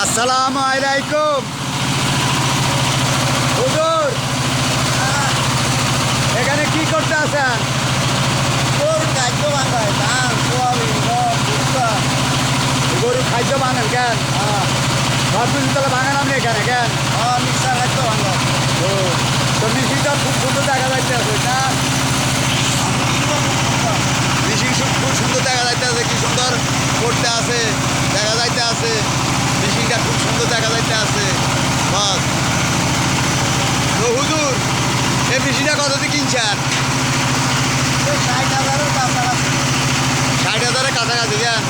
আসসালামু আলাইকুম হুজুর, এখানে কি করতে আছেন? গরু খাদ্য বাঙান কেন? সব কিছু তাহলে বাঙান আপনি এখানে কেন? ও তো মিশিংটা খুব সুন্দর দেখা যাচ্ছে আছে না? মিশিং খুব সুন্দর দেখা যাইতে আছে, কি সুন্দর করতে আছে দেখা যাইতে আছে। মিশিংটা খুব সুন্দর দেখা যাইতে আছে। বস তো হুজুর, এই মিশিংটা কত দিয়ে কিনছেন? 60,000-এর কাছাকাছি কেন?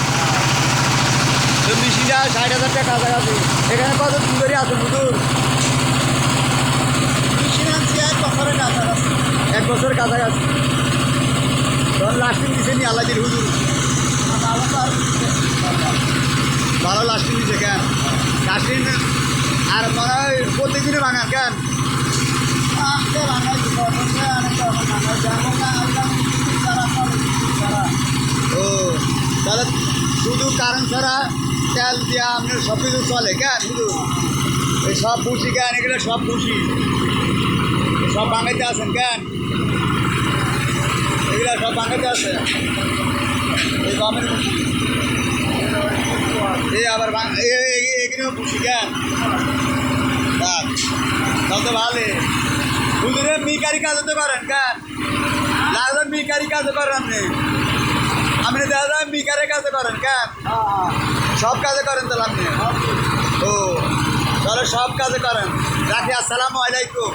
তো মিশিংটা 60,000 টাকা কাছাকাছি। এখানে কত দিন ধরে আছে হুজুর? 1 বছরের কাছাকাছি। তখন লাস্টিং দিছে নি আল্লাহ দিল হুজুর? ভালো লাস্টিং দিছে কেন? লাস্টিং আর মনে হয় প্রত্যেকদিনে ভাঙান কেন? ও তাহলে শুধু কারেন্ট ছাড়া তেল দিয়া আপনার সব কিছু চলে কেন শুধু? এই সব বুঝি কেন? এগুলো সব বুঝি সব ভাঙাইতে আছেন কেন? এগুলা সব ভাঙাইতে আছে এই গমের বুঝি, এই আবার এগুলো বুঝি কেন? তাহলে ভালো হুজুরে মিকারি কাজ হতে পারেন কেন? লাগলে মিকারি কাজও করেন আপনি। আপনি দেখা যায় মিকারের কাজে করেন কেন? সব কাজে করেন তাহলে আপনি? ও তাহলে সব কাজে করেন। রাখি, আসসালামু আলাইকুম।